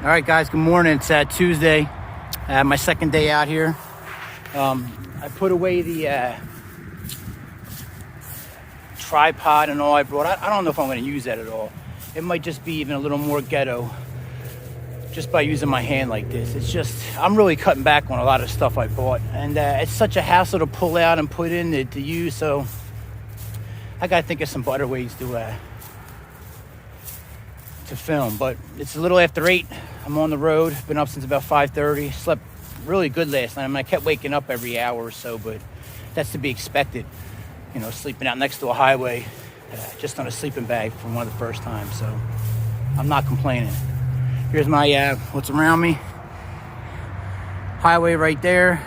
All right, guys, good morning. It's Tuesday, my second day out here. I put away the tripod and all I brought. I don't know if I'm going to use that at all. It might just be even a little more ghetto just by using my hand like this. It's just, I'm really cutting back on a lot of stuff I bought. And it's such a hassle to pull out and put in to use, so I got to think of some better ways to film. But it's a little after 8. I'm on the road. Been up since about 5:30. Slept really good last night. I mean, I kept waking up every hour or so, but that's to be expected. You know, sleeping out next to a highway, just on a sleeping bag for one of the first times. So I'm not complaining. Here's my what's around me. Highway right there.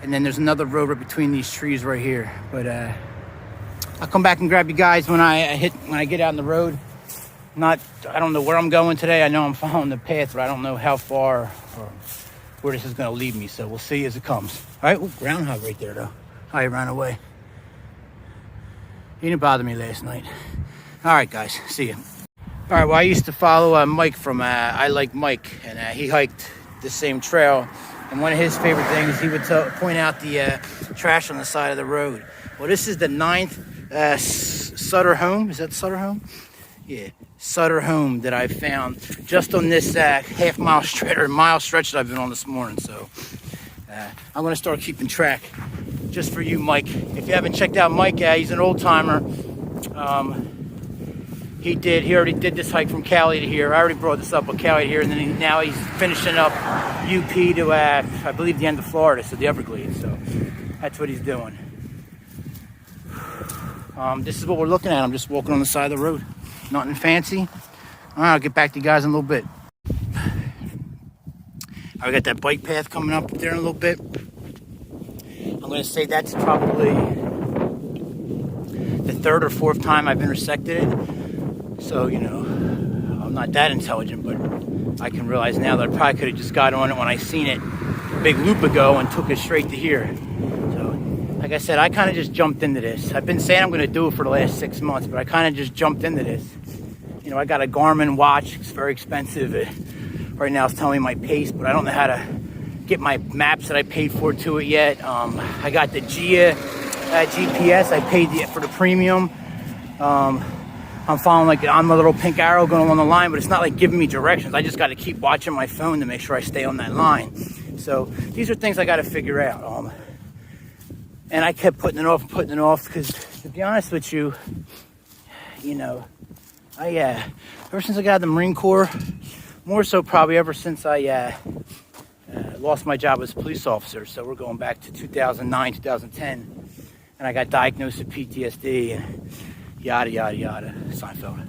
And then there's another road right between these trees right here. But I'll come back and grab you guys when I get out on the road. I don't know where I'm going today. I know I'm following the path, but I don't know how far or where this is going to lead me. So we'll see as it comes. All right, ooh, groundhog right there, though. Oh, he ran away. He didn't bother me last night. All right, guys, see you. All right, well, I used to follow Mike from I Like Mike, and he hiked the same trail. And one of his favorite things, he would point out the trash on the side of the road. Well, this is the 9th Sutter home. Is that Sutter home? Yeah, Sutter home that I found just on this mile stretch that I've been on this morning. So I'm going to start keeping track just for you, Mike. If you haven't checked out Mike, he's an old timer. He already did this hike from Cali to here. I already brought this up with Cali to here, and then now he's finishing up UP to I believe the end of Florida, so the Everglades. So that's what he's doing. This is what we're looking at. I'm just walking on the side of the road. Nothing fancy. All right, I'll get back to you guys in a little bit. I got that bike path coming up there in a little bit. I'm going to say that's probably the 3rd or 4th time I've intersected it. So, you know, I'm not that intelligent, but I can realize now that I probably could have just got on it when I seen it a big loop ago and took it straight to here. So, like I said, I kind of just jumped into this. I've been saying I'm going to do it for the last 6 months, but I kind of just jumped into this. You know, I got a Garmin watch. It's very expensive. Right now it's telling me my pace, but I don't know how to get my maps that I paid for to it yet. I got the Gia GPS. I paid for the premium. I'm following I'm a little pink arrow going along the line, but it's not like giving me directions. I just got to keep watching my phone to make sure I stay on that line. So these are things I got to figure out. And I kept putting it off because, to be honest with you, you know, ever since I got out of the Marine Corps, more so probably ever since I lost my job as a police officer. So we're going back to 2009, 2010, and I got diagnosed with PTSD and yada, yada, yada, Seinfeld.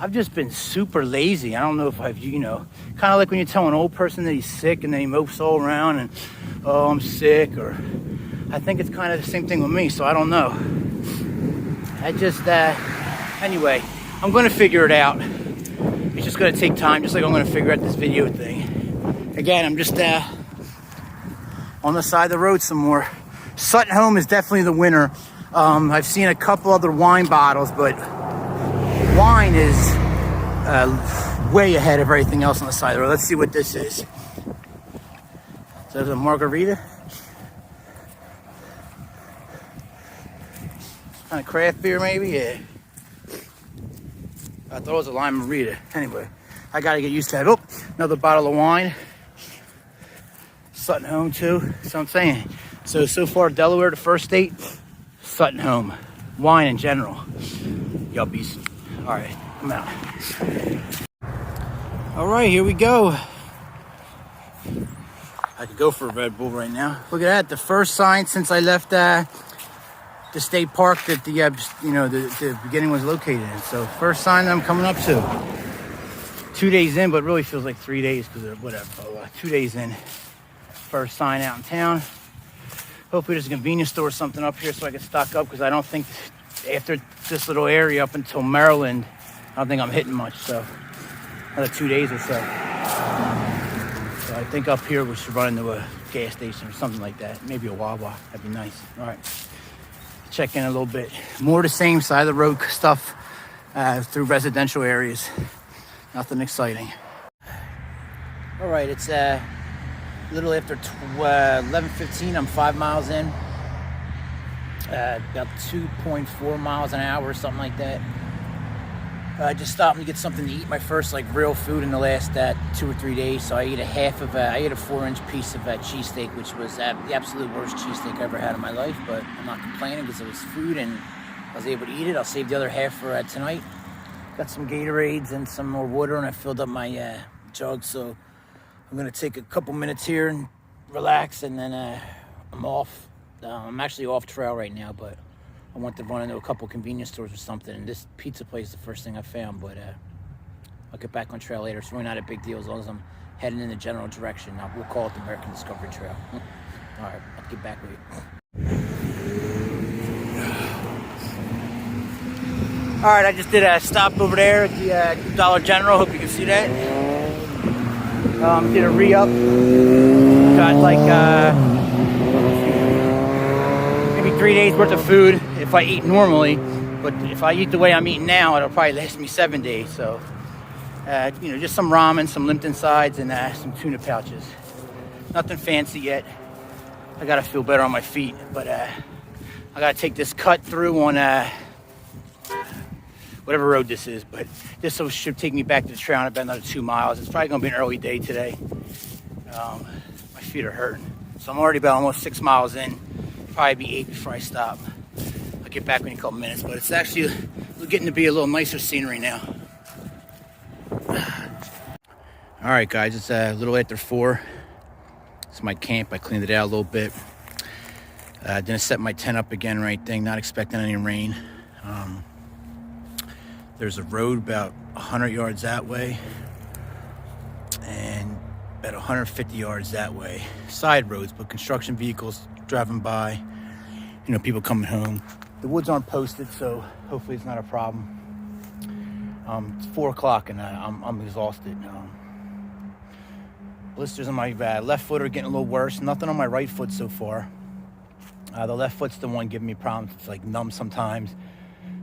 I've just been super lazy. I don't know if kind of like when you tell an old person that he's sick and then he mopes all around and, oh, I'm sick, or I think it's kind of the same thing with me, so I don't know. Anyway, I'm going to figure it out. It's just going to take time, just like I'm going to figure out this video thing. Again, I'm just on the side of the road some more. Sutton Home is definitely the winner. I've seen a couple other wine bottles, but wine is way ahead of everything else on the side of the road. Let's see what this is. So there's a margarita. Kind of craft beer, maybe? Yeah. I thought it was a lime margarita. Anyway, I got to get used to that. Oh, another bottle of wine. Sutton Home, too. That's what I'm saying. So far, Delaware, the first state. Sutton Home. Wine in general. Yuppies. All right, I'm out. All right, here we go. I could go for a Red Bull right now. Look at that. The first sign since I left the state park that the beginning was located in. So first sign that I'm coming up to. 2 days in, but it really feels like 3 days because of whatever. 2 days in. First sign out in town. Hopefully there's a convenience store or something up here so I can stock up, because I don't think after this little area up until Maryland, I don't think I'm hitting much. So another 2 days or so. So I think up here we should run into a gas station or something like that. Maybe a Wawa. That'd be nice. All right. Check in a little bit. More the same side of the road stuff through residential areas. Nothing exciting. All right, it's a little after 11:15. I'm 5 miles in. About 2.4 miles an hour or something like that. Just stopping to get something to eat. My first like real food in the last 2 or 3 days. So I ate a 4-inch piece of cheesesteak, which was the absolute worst cheesesteak I ever had in my life. But I'm not complaining because it was food and I was able to eat it. I'll save the other half for tonight. Got some Gatorades and some more water, and I filled up my jug. So I'm gonna take a couple minutes here and relax, and then I'm off. I'm actually off trail right now, but I want to run into a couple convenience stores or something, and this pizza place is the first thing I found, but I'll get back on trail later. It's really not a big deal as long as I'm heading in the general direction. Now, we'll call it the American Discovery Trail. All right, I'll get back with you. All right, I just did a stop over there at the Dollar General. Hope you can see that. Did a re-up. Got like maybe 3 days worth of food if I eat normally, but if I eat the way I'm eating now, it'll probably last me 7 days. So, just some ramen, some Lipton sides, and some tuna pouches. Nothing fancy yet. I gotta feel better on my feet, but I gotta take this cut through on whatever road this is. But this should take me back to the trail in about another 2 miles. It's probably gonna be an early day today. My feet are hurting, so I'm already about almost 6 miles in. Probably be 8 before I stop. I'll get back in a couple minutes, but it's actually getting to be a little nicer scenery now. All right, guys, it's a little after 4. It's my camp. I cleaned it out a little bit. Didn't set my tent up again or anything. Not expecting any rain. There's a road about 100 yards that way and about 150 yards that way. Side roads, but construction vehicles driving by, people coming home. The woods aren't posted, so hopefully it's not a problem. It's 4 o'clock and I'm exhausted. Blisters on my left foot are getting a little worse. Nothing on my right foot so far. The left foot's the one giving me problems. It's like numb sometimes.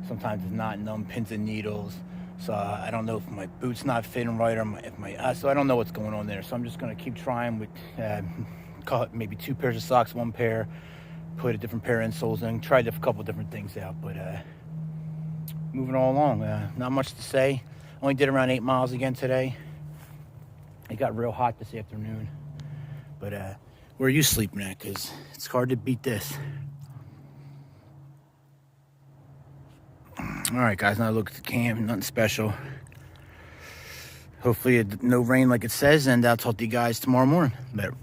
Sometimes it's not numb, pins and needles. So I don't know if my boot's not fitting right or so I don't know what's going on there. So I'm just going to keep trying with maybe 2 pairs of socks, 1 pair, put a different pair of insoles in, tried a couple different things out, but moving all along. Not much to say. Only did around 8 miles again today. It got real hot this afternoon, but where are you sleeping at? Because it's hard to beat this. All right, guys, now look at the camp. Nothing special. Hopefully no rain like it says, and I'll talk to you guys tomorrow morning. Later.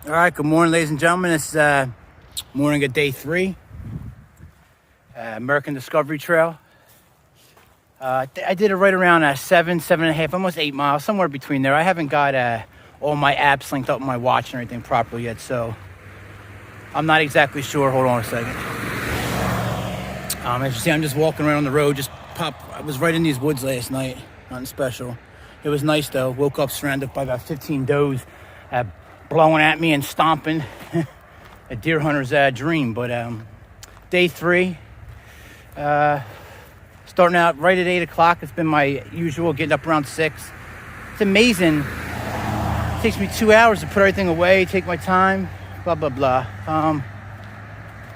All right, good morning, ladies and gentlemen. It's morning of day 3, American Discovery Trail. I did it right around 7.5, almost 8 miles, somewhere between there. I haven't got all my apps linked up with my watch and everything properly yet, so I'm not exactly sure. Hold on a second. As you see, I'm just walking around the road. I was right in these woods last night. Nothing special. It was nice, though. Woke up surrounded by about 15 does blowing at me and stomping. A deer hunter's dream. But day 3, starting out right at 8 o'clock. It's been my usual, getting up around 6. It's amazing. It takes me 2 hours to put everything away, take my time, blah, blah, blah.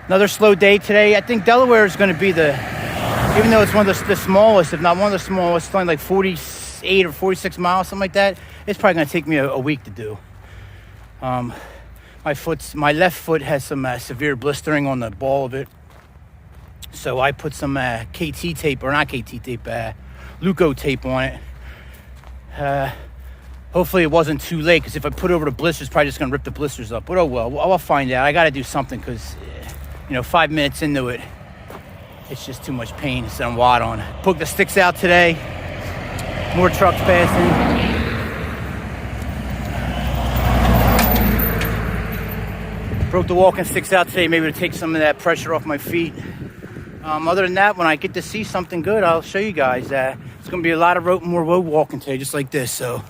Another slow day today. I think Delaware is going to be even though it's one of the smallest, if not one of the smallest, it's only like 48 or 46 miles, something like that. It's probably going to take me a week to do. My left foot has some severe blistering on the ball of it. So I put some KT tape, or not KT tape, Luco tape on it. Hopefully it wasn't too late, because if I put over the blisters, it's probably just going to rip the blisters up. But oh well, I'll find out. I got to do something, because 5 minutes into it, it's just too much pain to sit and wad on. Put the sticks out today. More trucks passing. Broke the walking sticks out today, maybe to take some of that pressure off my feet. Other than that, when I get to see something good, I'll show you guys. It's going to be a lot of more road walking today, just like this. So,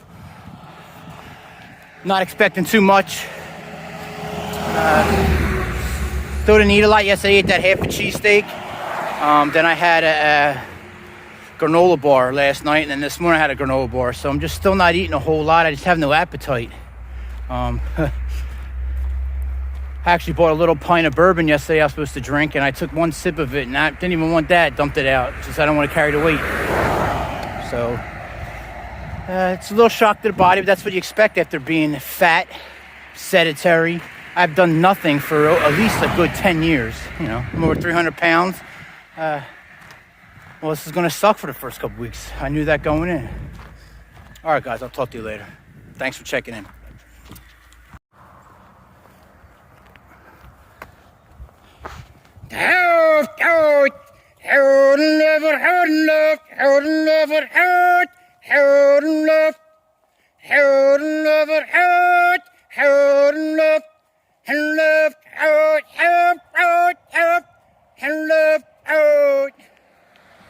not expecting too much. Still didn't eat a lot. Yes, I ate that half a cheesesteak. Then I had granola bar last night, and then this morning I had a granola bar, so I'm just still not eating a whole lot. I just have no appetite. I actually bought a little pint of bourbon yesterday I was supposed to drink, and I took one sip of it, and I didn't even want that, dumped it out. Just I don't want to carry the weight. So it's a little shock to the body, but that's what you expect after being fat, sedentary. I've done nothing for at least a good 10 years. You know, I'm over 300 pounds. Well, this is going to suck for the first couple weeks. I knew that going in. All right, guys, I'll talk to you later. Thanks for checking in.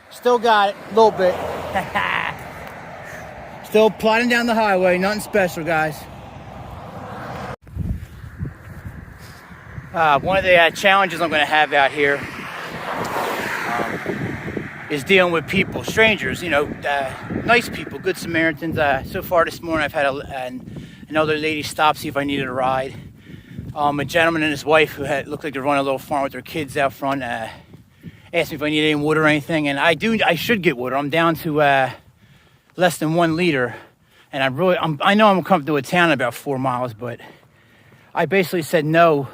Still got it, a little bit. Still plodding down the highway, nothing special, guys. One of the challenges I'm going to have out here is dealing with people, strangers, you know, nice people, good Samaritans. So far this morning I've had another lady stop, see if I needed a ride. A gentleman and his wife who looked like they're running a little farm with their kids out front, asked me if I need any water or anything, and I should get water. I'm down to less than 1 liter, and I know I'm coming to a town in about 4 miles, but I basically said no,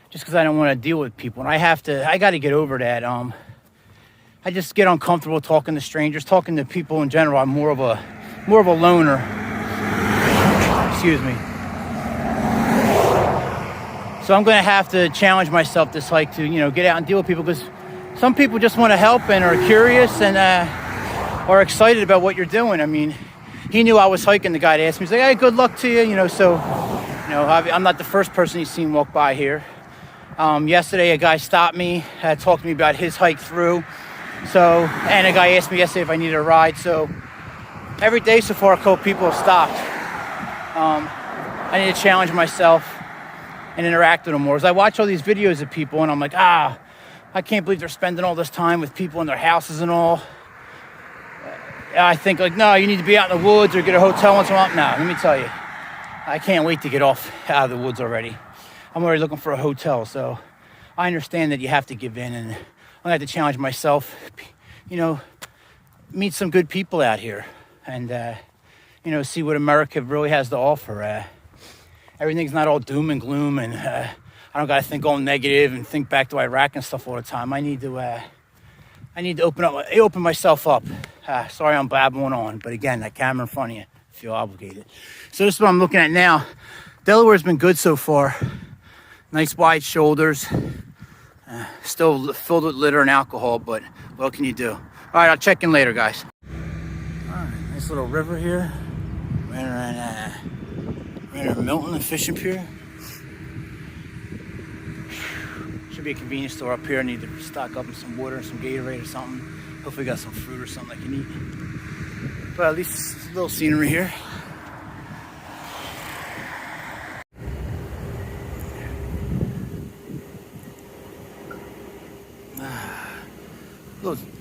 just because I don't want to deal with people, and I got to get over that. I just get uncomfortable talking to strangers, talking to people in general. I'm more of a loner. Excuse me. So I'm going to have to challenge myself this hike to, you know, get out and deal with people, because some people just want to help and are curious and are excited about what you're doing. I mean, he knew I was hiking. The guy asked me, he's like, "Hey, good luck to you." You know, so, you know, I'm not the first person he's seen walk by here. Yesterday, a guy stopped me, talked to me about his hike through. So, and a guy asked me yesterday if I needed a ride. So, every day so far, a couple people have stopped. I need to challenge myself and interact with them more. As I watch all these videos of people, and I'm like, I can't believe they're spending all this time with people in their houses and all. I think, like, no, you need to be out in the woods or get a hotel once in a while. No, let me tell you, I can't wait to get off out of the woods already. I'm already looking for a hotel, so I understand that you have to give in, and I'm gonna have to challenge myself, you know, meet some good people out here, and, you know, see what America really has to offer. Everything's not all doom and gloom, and I don't gotta think all negative and think back to Iraq and stuff all the time. I need to open myself up. Sorry I'm babbling on, but again, that camera in front of you, I feel obligated. So this is what I'm looking at now. Delaware's been good so far. Nice wide shoulders. Still filled with litter and alcohol, but what can you do? All right, I'll check in later, guys. All right, nice little river here. Right around Milton, the fishing pier. Should be a convenience store up here. I need to stock up on some water, some Gatorade or something. Hopefully got some fruit or something I can eat. But at least a little scenery here.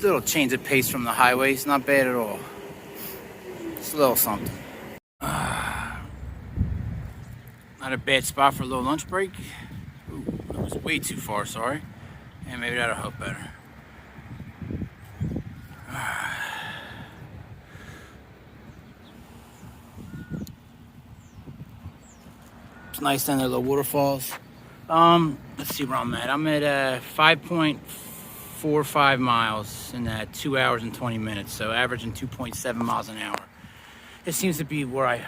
Little change of pace from the highways, not bad at all. Just a little something. Not a bad spot for a little lunch break. Ooh, that was way too far, sorry. And maybe that'll help better. It's nice down there, little waterfalls. Let's see where I'm at. I'm at 5.45 miles in 2 hours and 20 minutes, so averaging 2.7 miles an hour. It seems to be where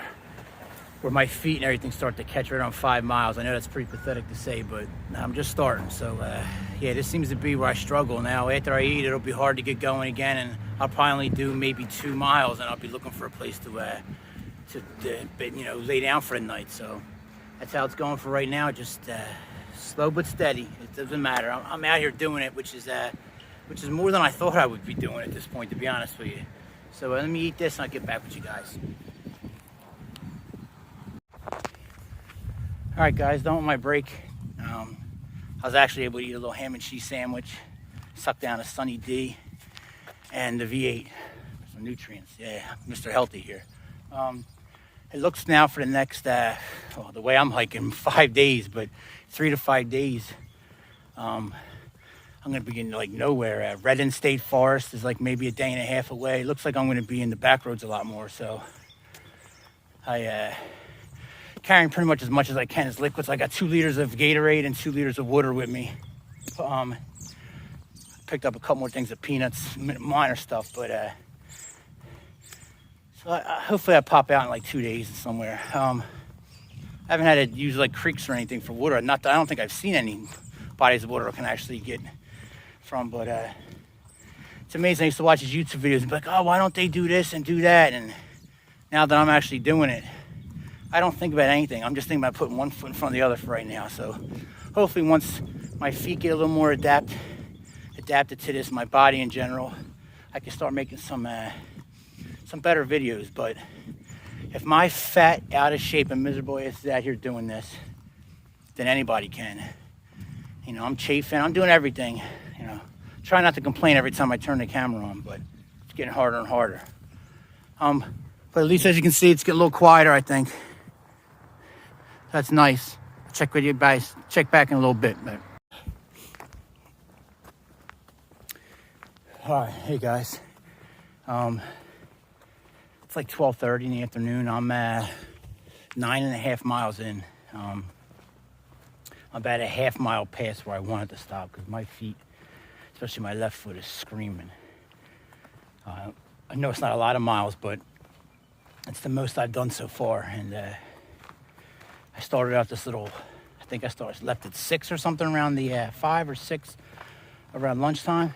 my feet and everything start to catch right around 5 miles. I know that's pretty pathetic to say, but I'm just starting. So yeah, this seems to be where I struggle now. After I eat, it'll be hard to get going again, and I'll probably only do maybe 2 miles, and I'll be looking for a place to you know, lay down for the night. So that's how it's going for right now. Just slow but steady. It doesn't matter. I'm out here doing it, which is more than I thought I would be doing at this point, to be honest with you. So let me eat this and I'll get back with you guys. All right, guys, done with my break. I was actually able to eat a little ham and cheese sandwich, suck down a Sunny D. and the V8. Some nutrients. Yeah, Mr. Healthy here. It looks now for the next, well, the way I'm hiking, 5 days, but 3 to 5 days. I'm going to be getting like nowhere. Redden State Forest is like maybe a day and a half away. It looks like I'm going to be in the back roads a lot more. So I carrying pretty much as I can as liquids. I got 2 liters of Gatorade and 2 liters of water with me. Picked up a couple more things of peanuts, minor stuff, but so hopefully I pop out in like 2 days somewhere. I haven't had to use like creeks or anything for water. I don't think I've seen any bodies of water I can actually get from, but it's amazing. I used to watch his YouTube videos and be like, oh, why don't they do this and do that? And now that I'm actually doing it, I don't think about anything. I'm just thinking about putting one foot in front of the other for right now. So hopefully once my feet get a little more adapted to this, my body in general, I can start making some better videos. But if my fat, out of shape, and miserable ass is out here doing this, then anybody can. You know, I'm chafing, I'm doing everything. You know, try not to complain every time I turn the camera on, but it's getting harder and harder. But at least as you can see, it's getting a little quieter, I think. That's nice. Check with you guys. Check back in a little bit. But all right, hey guys. It's like 12:30 in the afternoon. I'm 9.5 miles in. I'm about a half mile past where I wanted to stop because my feet, especially my left foot, is screaming. I know it's not a lot of miles, but it's the most I've done so far. And I started out this little, I think I left at 6 or something around the 5 or 6 around lunchtime.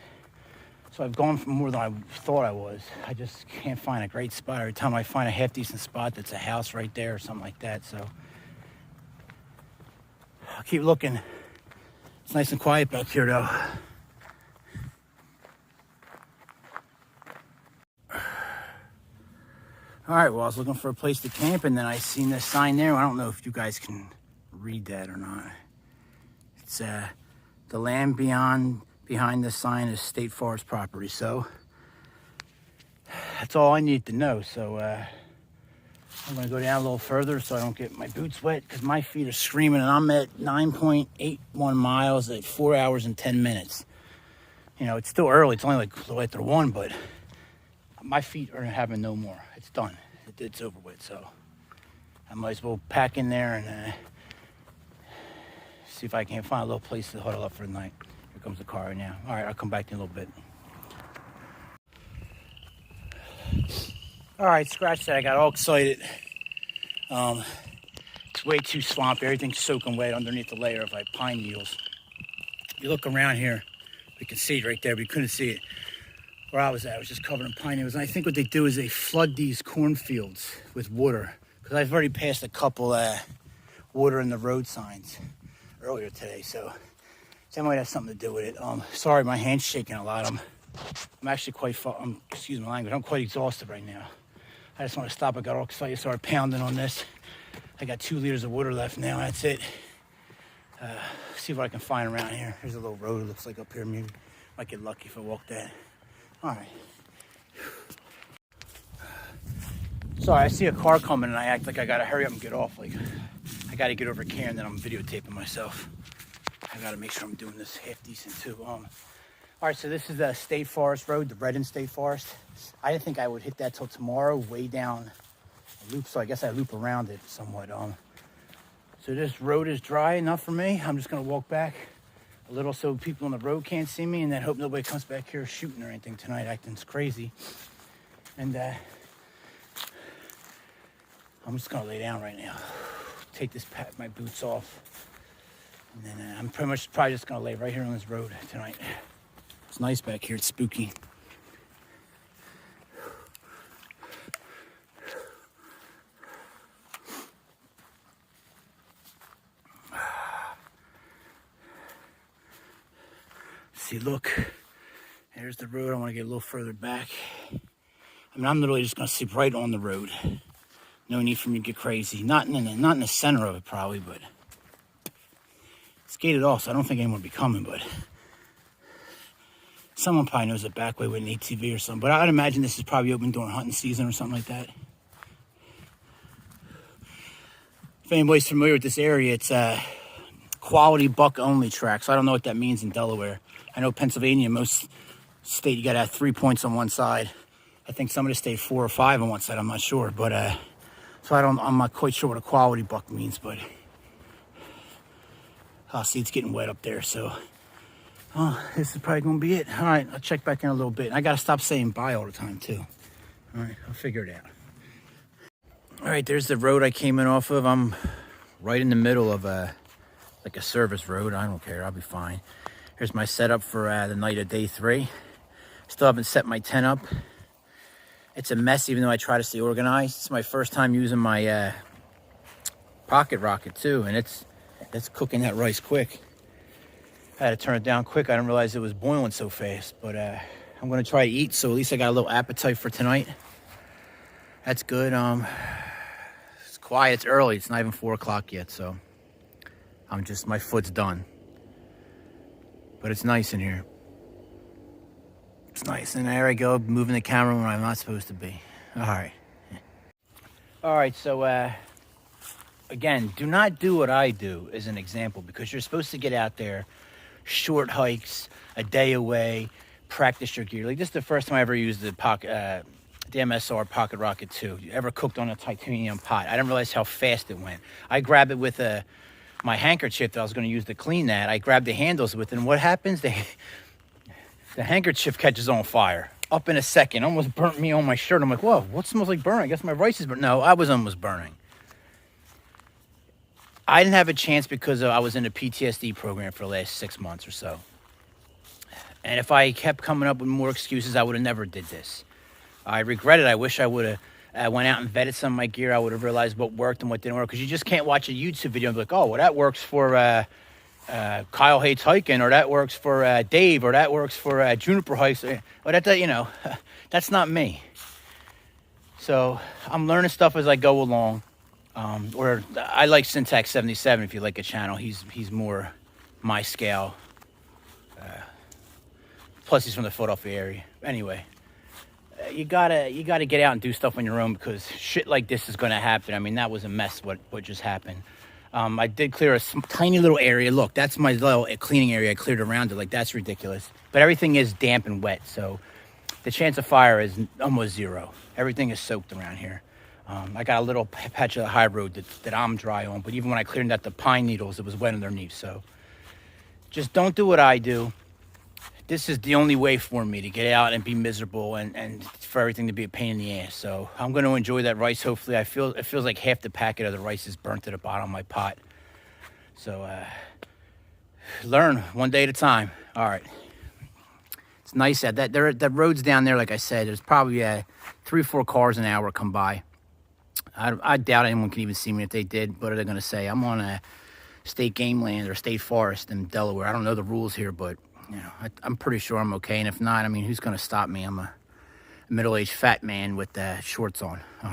So I've gone from more than I thought I was. I just can't find a great spot. Every time I find a half decent spot, that's a house right there or something like that. So I'll keep looking. It's nice and quiet back here though. All right, well, I was looking for a place to camp, and then I seen this sign there. I don't know if you guys can read that or not. It's the land behind this sign is state forest property. So that's all I need to know. So I'm gonna go down a little further so I don't get my boots wet because my feet are screaming, and I'm at 9.81 miles at 4 hours and 10 minutes. You know, it's still early. It's only like a little after 1, but my feet are having no more. It's done. It's over with. So I might as well pack in there and see if I can find a little place to huddle up for the night. Here comes the car right now. All right, I'll come back in a little bit. All right, scratch that. I got all excited. It's way too swampy. Everything's soaking wet underneath the layer of like pine needles. You look around here, we can see it right there, but you couldn't see it. Where I was at, I was just covered in pine needles. And I think what they do is they flood these cornfields with water. Because I've already passed a couple water in the road signs earlier today. So that might have something to do with it. Sorry, my hand's shaking a lot. I'm actually excuse my language, I'm quite exhausted right now. I just want to stop. I got all excited, started pounding on this. I got 2 liters of water left now, that's it. See what I can find around here. There's a little road, it looks like up here. Maybe might get lucky if I walk that. All right. Sorry, I see a car coming and I act like I gotta hurry up and get off. Like I gotta get over here and then I'm videotaping myself. I gotta make sure I'm doing this half decent too. All right, so this is the State Forest Road, the Redden State Forest. I didn't think I would hit that till tomorrow, way down a loop. So I guess I loop around it somewhat. So this road is dry enough for me. I'm just gonna walk back a little so people on the road can't see me, and then hope nobody comes back here shooting or anything tonight, acting crazy. And I'm just gonna lay down right now, take my boots off, and then I'm probably just gonna lay right here on this road tonight. It's nice back here, it's spooky. See, look, there's the road. I want to get a little further back. I mean, I'm literally just going to sleep right on the road. No need for me to get crazy. Not in the center of it, probably, but it's gated off, so I don't think anyone will be coming, but Someone probably knows it back way with an ATV or something, but I'd imagine this is probably open during hunting season or something like that. If anybody's familiar with this area, it's a quality buck only track, so I don't know what that means in Delaware. I know Pennsylvania, most state, you gotta have 3 points on one side. I think some of the state 4 or 5 on one side, I'm not sure, but so I'm not quite sure what a quality buck means, but I'll see it's getting wet up there, so this is probably gonna be it. All right, I'll check back in a little bit. And I gotta stop saying bye all the time too. All right, I'll figure it out. All right, there's the road I came in off of. I'm right in the middle of like a service road. I don't care, I'll be fine. Here's my setup for the night of day 3. Still haven't set my tent up. It's a mess even though I try to stay organized. It's my first time using my pocket rocket too, and it's cooking that rice quick. I had to turn it down quick. I didn't realize it was boiling so fast, but I'm gonna try to eat, so at least I got a little appetite for tonight. That's good. It's quiet, it's early, it's not even 4 o'clock yet, so my foot's done. But it's nice in here. It's nice, and there I go, moving the camera when I'm not supposed to be. All right, so again, do not do what I do as an example, because you're supposed to get out there, short hikes, a day away, practice your gear. Like, this is the first time I ever used the MSR Pocket Rocket 2. Ever cooked on a titanium pot. I didn't realize how fast it went. I grabbed it with my handkerchief that I was going to use to clean that. I grabbed the handles with it, and what happens? The handkerchief catches on fire. Up in a second, almost burnt me on my shirt. I'm like, whoa, what smells like burning? I guess my rice is burnt. No, I was almost burning. I didn't have a chance because I was in a PTSD program for the last 6 months or so. And if I kept coming up with more excuses, I would have never did this. I regret it. I wish I would have went out and vetted some of my gear. I would have realized what worked and what didn't work. Because you just can't watch a YouTube video and be like, oh, well, that works for Kyle Hates Hiking, or that works for Dave, or that works for Juniper Hikes. Or that, you know, that's not me. So I'm learning stuff as I go along. Or I like Syntax 77 if you like a channel. He's more my scale. Plus he's from the Philadelphia area. Anyway, you gotta get out and do stuff on your own, because shit like this is gonna happen. I mean, that was a mess what just happened. I did clear a tiny little area. Look, that's my little cleaning area. I cleared around it. Like, that's ridiculous. But everything is damp and wet, so the chance of fire is almost zero. Everything is soaked around here. I got a little patch of the high road that I'm dry on, but even when I cleared out the pine needles, it was wet underneath. So just don't do what I do. This is the only way for me to get out and be miserable, and for everything to be a pain in the ass. So I'm going to enjoy that rice. Hopefully, it feels like half the packet of the rice is burnt to the bottom of my pot. So learn one day at a time. All right. It's nice that the roads down there, like I said, there's probably 3 or 4 cars an hour come by. I doubt anyone can even see me. If they did, what are they going to say? I'm on a state game land or state forest in Delaware. I don't know the rules here, but you know, I'm pretty sure I'm okay. And if not, I mean, who's going to stop me? I'm a middle-aged fat man with shorts on. All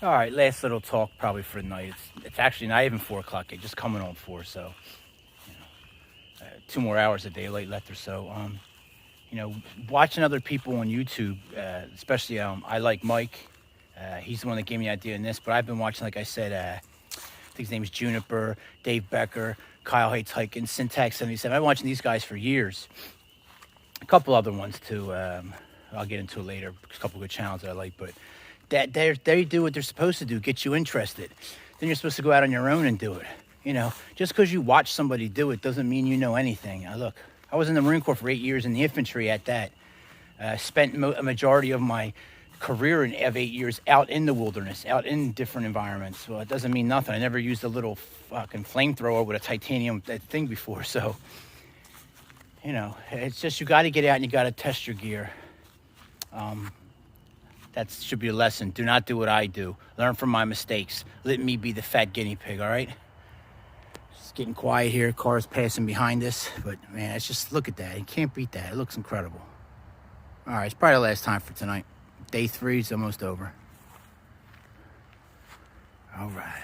right, last little talk probably for the night. It's actually not even 4 o'clock yet, just coming on 4, so you know, 2 more hours of daylight left or so. You know, watching other people on YouTube, especially I like Mike. He's the one that gave me the idea in this, but I've been watching, like I said, I think his name is Juniper, Dave Becker, Kyle Hates Hiking, Syntax 77. I've been watching these guys for years. A couple other ones too. I'll get into it later. A couple good channels that I like, but they do what they're supposed to do, get you interested. Then you're supposed to go out on your own and do it. You know, just because you watch somebody do it doesn't mean you know anything. Look, I was in the Marine Corps for 8 years in the infantry at that. Spent a majority of my career of 8 years out in the wilderness, out in different environments. Well, it doesn't mean nothing. I never used a little fucking flamethrower with a titanium thing before, so you know, it's just you got to get out and you got to test your gear. That should be a lesson. Do not do what I do. Learn from my mistakes. Let me be the fat guinea pig. All right. It's getting quiet here. Cars passing behind us, but man, it's just, look at that. You can't beat that. It looks incredible. All right, it's probably the last time for tonight. Day 3 is almost over. All right.